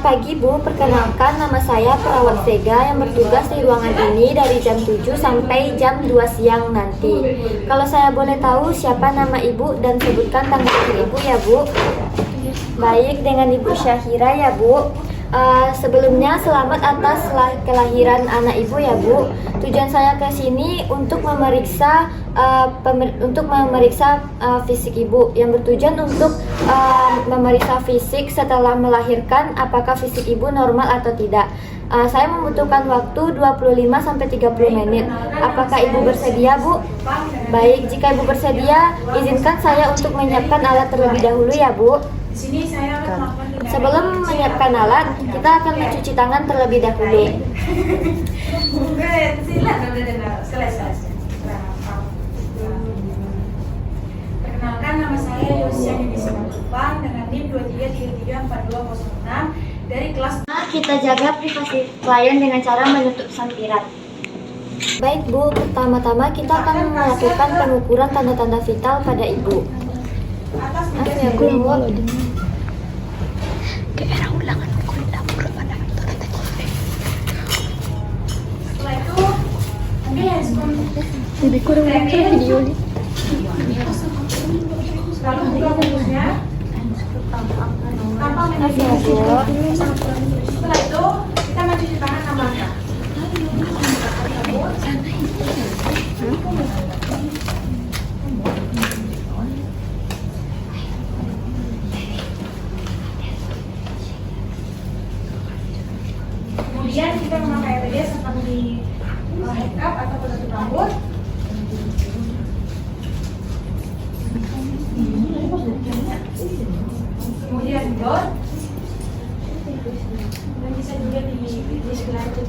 pagi Bu, perkenalkan nama saya perawat Vega yang bertugas di ruangan ini dari jam 7 sampai jam 2 siang nanti. Kalau saya boleh tahu siapa nama Ibu dan sebutkan tanggal lahir Ibu ya Bu. Baik, dengan Ibu Syahira ya Bu. Sebelumnya selamat atas kelahiran anak Ibu ya Bu. Tujuan saya ke sini untuk memeriksa fisik Ibu, yang bertujuan untuk memeriksa fisik setelah melahirkan apakah fisik Ibu normal atau tidak. Saya membutuhkan waktu 25 sampai 30 menit. Apakah Ibu bersedia, Bu? Baik, jika Ibu bersedia, izinkan saya untuk menyiapkan alat terlebih dahulu ya, Bu. Sebelum menyiapkan alat, kita akan mencuci tangan terlebih dahulu. Perkenalkan, nama saya Yosia Nini Simatupang dengan NIM 23334206 dari kelas. Kita jaga privasi klien dengan cara menutup sampiran. Baik Bu, pertama-tama kita akan melakukan pengukuran tanda-tanda vital pada Ibu. Atas Ya Bu. Setelah itu, ambil handphone. Lebih kurang video ini. Lalu buka bukunya. Tanpa mencuci Ya Bu. Setelah itu, kita mencuci tangan 6 langkah. Kemudian kita memakai APD seperti head cap atau penutup rambut. Kemudian glove, dan bisa juga di sebelah itu.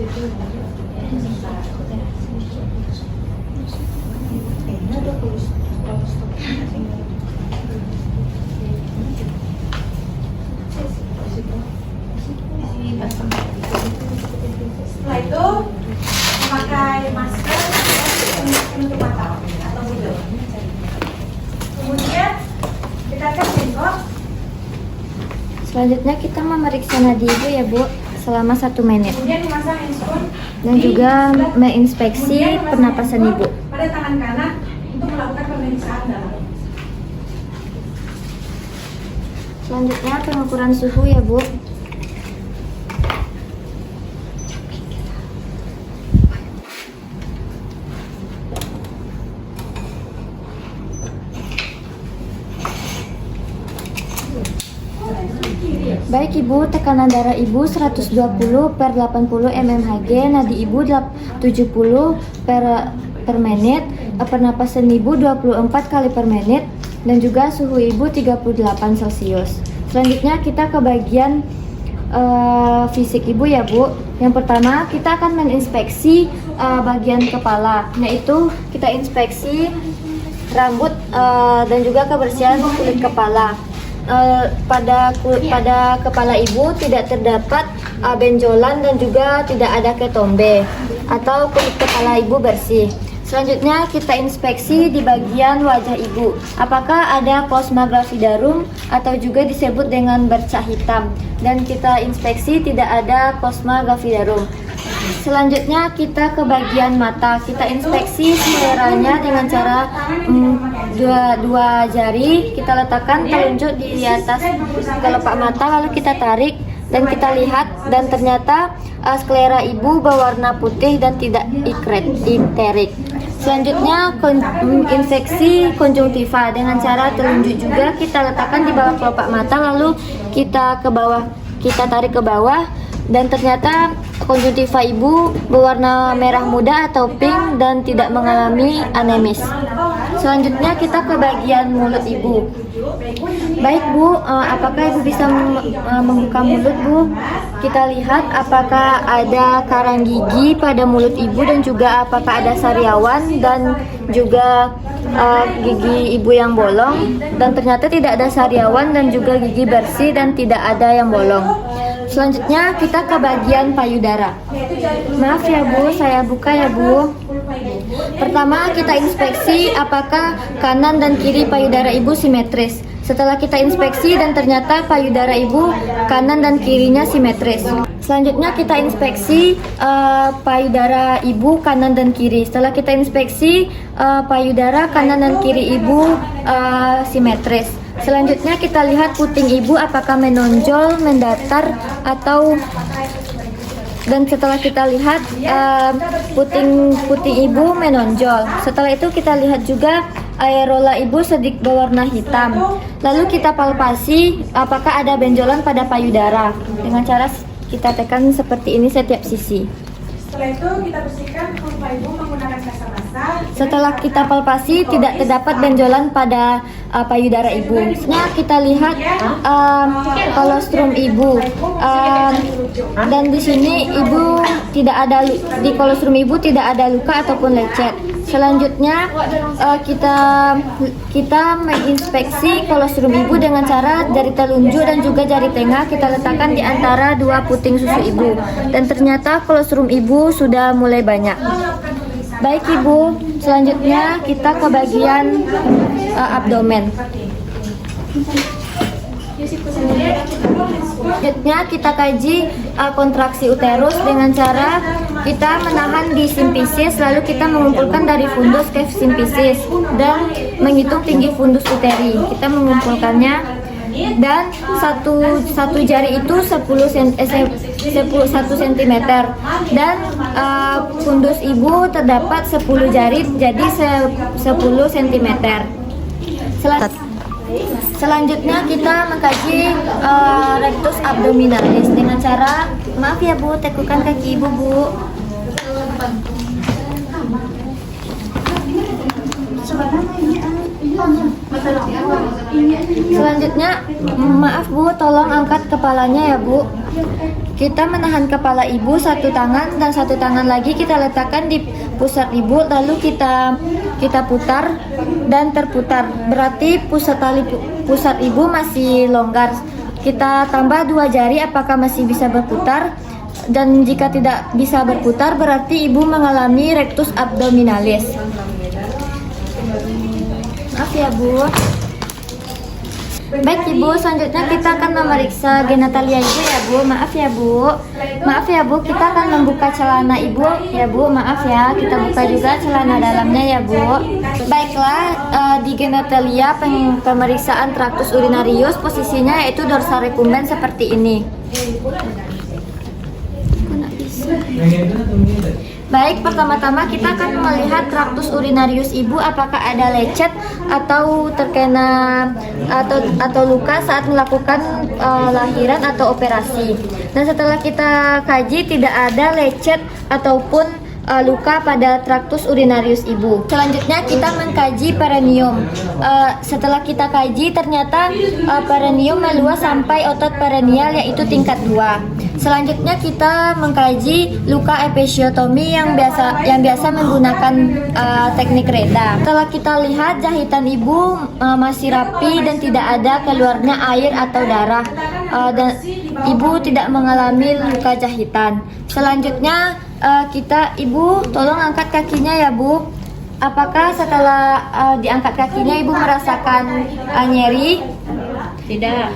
Setelah itu memakai masker penutup mata atau wudhu. Kemudian dekatkan jenggot. Selanjutnya kita memeriksa nadi Ibu ya Bu selama 1 menit. Kemudian memasang handphone Dan juga menginspeksi pernapasan Ibu. pada tangan kanan untuk melakukan pemeriksaan dalam. Selanjutnya pengukuran suhu ya Bu. Baik Ibu, tekanan darah Ibu 120/80 mmHg, nadi Ibu 70 per menit, pernapasan Ibu 24 kali per menit, dan juga suhu Ibu 38 Celcius. Selanjutnya kita ke bagian fisik Ibu ya Bu. Yang pertama kita akan menginspeksi bagian kepala, yaitu kita inspeksi rambut dan juga kebersihan kulit kepala. Pada kepala Ibu tidak terdapat benjolan dan juga tidak ada ketombe atau kulit kepala Ibu bersih. Selanjutnya kita inspeksi di bagian wajah Ibu. Apakah ada kosma gravidarum atau juga disebut dengan bercak hitam, dan kita inspeksi tidak ada kosma gravidarum. Selanjutnya kita ke bagian mata. Kita inspeksi skleranya dengan cara dua jari kita letakkan telunjuk di atas kelopak mata, lalu kita tarik dan kita lihat, dan ternyata sklera Ibu berwarna putih dan tidak iterik. Selanjutnya infeksi konjungtiva dengan cara telunjuk juga kita letakkan di bawah kelopak mata, lalu kita tarik ke bawah, dan ternyata konjungtiva Ibu berwarna merah muda atau pink dan tidak mengalami anemis. Selanjutnya kita ke bagian mulut Ibu. Baik Bu, apakah Ibu bisa membuka mulut Bu? Kita lihat apakah ada karang gigi pada mulut Ibu, dan juga apakah ada sariawan dan juga gigi Ibu yang bolong, dan ternyata tidak ada sariawan dan juga gigi bersih dan tidak ada yang bolong. Selanjutnya kita ke bagian payudara. Maaf ya Bu, saya buka ya Bu. Pertama kita inspeksi apakah kanan dan kiri payudara Ibu simetris. Setelah kita inspeksi dan ternyata payudara ibu kanan dan kirinya simetris. Selanjutnya kita inspeksi payudara ibu kanan dan kiri. Setelah kita inspeksi payudara kanan dan kiri ibu simetris. Selanjutnya kita lihat puting ibu apakah menonjol, mendatar atau, dan setelah kita lihat puting ibu menonjol. Setelah itu kita lihat juga areola ibu sedikit berwarna hitam. Lalu kita palpasi apakah ada benjolan pada payudara dengan cara kita tekan seperti ini setiap sisi. Setelah itu kita bersihkan vulva ibu menggunakan gas basah. Setelah kita palpasi tidak terdapat benjolan pada payudara ibu. Selanjutnya kita lihat kolostrum ibu. Dan di sini ibu tidak ada, di kolostrum ibu tidak ada luka ataupun lecet. Selanjutnya kita menginspeksi kolostrum ibu dengan cara jari telunjuk dan juga jari tengah kita letakkan di antara dua puting susu ibu. Dan ternyata kolostrum ibu sudah mulai banyak. Baik ibu, selanjutnya kita ke bagian abdomen. Selanjutnya kita kaji kontraksi uterus dengan cara kita menahan di simpisis, lalu kita mengumpulkan dari fundus ke simpisis dan menghitung tinggi fundus uteri. Kita mengumpulkannya dan satu jari itu 1 cm dan fundus ibu terdapat 10 jari jadi 10 cm. Selanjutnya kita mengkaji rectus abdominalis dengan cara, maaf ya bu, tekukan kaki ibu bu. Selanjutnya, maaf bu, tolong angkat kepalanya ya bu. Kita menahan kepala ibu satu tangan dan satu tangan lagi kita letakkan di pusat ibu, lalu kita putar dan terputar. Berarti pusat ibu masih longgar. Kita tambah 2 jari apakah masih bisa berputar, dan jika tidak bisa berputar berarti ibu mengalami rectus abdominalis. Maaf ya bu. Baik ibu, selanjutnya kita akan memeriksa genitalia ibu ya bu. Maaf ya bu. Maaf ya bu, kita akan membuka celana ibu ya bu. Maaf ya, kita buka juga celana dalamnya ya bu. Baiklah, di genitalia pemeriksaan traktus urinarius posisinya yaitu dorsal recumbens seperti ini. Baik, pertama-tama kita akan melihat traktus urinarius ibu apakah ada lecet atau terkena atau luka saat melakukan lahiran atau operasi. Dan setelah kita kaji tidak ada lecet ataupun luka pada traktus urinarius ibu. Selanjutnya kita mengkaji perineum. Setelah kita kaji ternyata perineum meluas sampai otot perineal yaitu tingkat 2. Selanjutnya kita mengkaji luka episiotomi yang biasa menggunakan teknik reda. Setelah kita lihat jahitan ibu masih rapi dan tidak ada keluarnya air atau darah, dan ibu tidak mengalami luka jahitan. Selanjutnya ibu tolong angkat kakinya ya bu. Apakah setelah diangkat kakinya ibu merasakan nyeri? Tidak.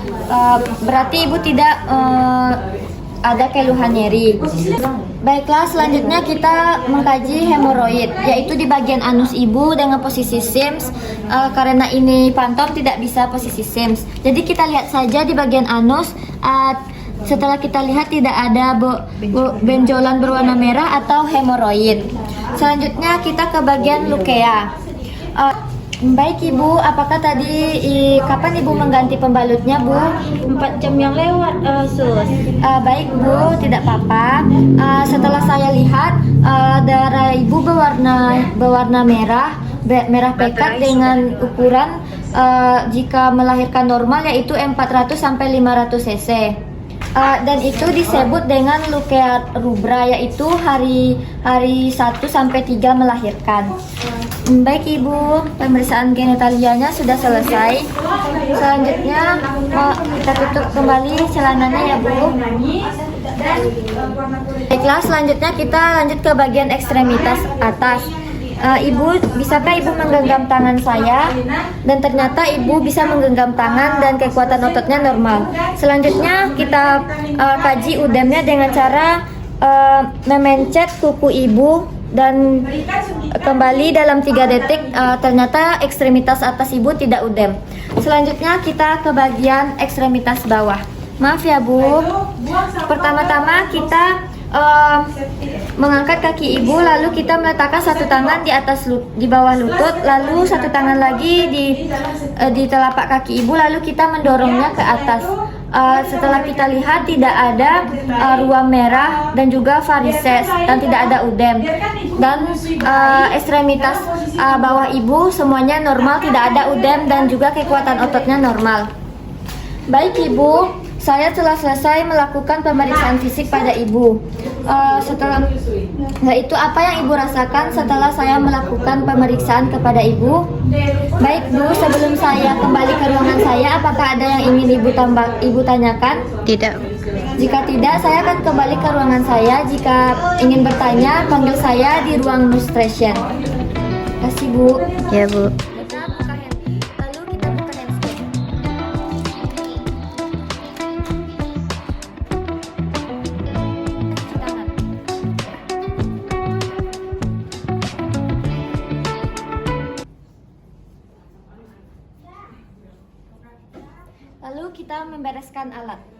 Berarti ibu tidak ada keluhan nyeri. Baiklah, selanjutnya kita mengkaji hemoroid, yaitu di bagian anus ibu dengan posisi Sims. Karena ini pantom tidak bisa posisi Sims, jadi kita lihat saja di bagian anus. Setelah kita lihat tidak ada benjolan berwarna merah atau hemoroid. Selanjutnya kita ke bagian lukea. Baik ibu, apakah tadi kapan ibu mengganti pembalutnya bu? 4 jam yang lewat sus. Baik bu, tidak apa-apa. Setelah saya lihat darah ibu berwarna merah pekat dengan ukuran jika melahirkan normal yaitu 400 sampai 500 cc. Dan itu disebut dengan lukea rubra, yaitu hari 1 sampai 3 melahirkan. Baik ibu, pemeriksaan genitalianya sudah selesai. Selanjutnya kita tutup kembali celananya ya bu. Baiklah, selanjutnya kita lanjut ke bagian ekstremitas atas. Ibu, bisakah ibu menggenggam tangan saya? Dan ternyata ibu bisa menggenggam tangan dan kekuatan ototnya normal. Selanjutnya kita kaji udemnya dengan cara memencet kuku ibu dan kembali dalam 3 detik. Ternyata ekstremitas atas ibu tidak udem. Selanjutnya kita ke bagian ekstremitas bawah. Maaf ya Bu. Pertama-tama kita mengangkat kaki ibu, lalu kita meletakkan satu tangan di bawah lutut, lalu satu tangan lagi di telapak kaki ibu, lalu kita mendorongnya ke atas. Setelah kita lihat tidak ada ruam merah dan juga varises dan tidak ada udem, dan ekstremitas bawah ibu semuanya normal, tidak ada udem dan juga kekuatan ototnya normal. Baik ibu, saya telah selesai melakukan pemeriksaan fisik pada ibu. Setelah itu apa yang ibu rasakan setelah saya melakukan pemeriksaan kepada ibu? Baik Bu, sebelum saya kembali ke ruangan saya, apakah ada yang ingin ibu tanyakan? Tidak. Jika tidak, saya akan kembali ke ruangan saya. Jika ingin bertanya, panggil saya di ruang nutristion. Terima kasih Bu. Ya Bu. Kita buka hand, lalu kita buka handscan. Cuci tangan. Lalu kita membereskan alat.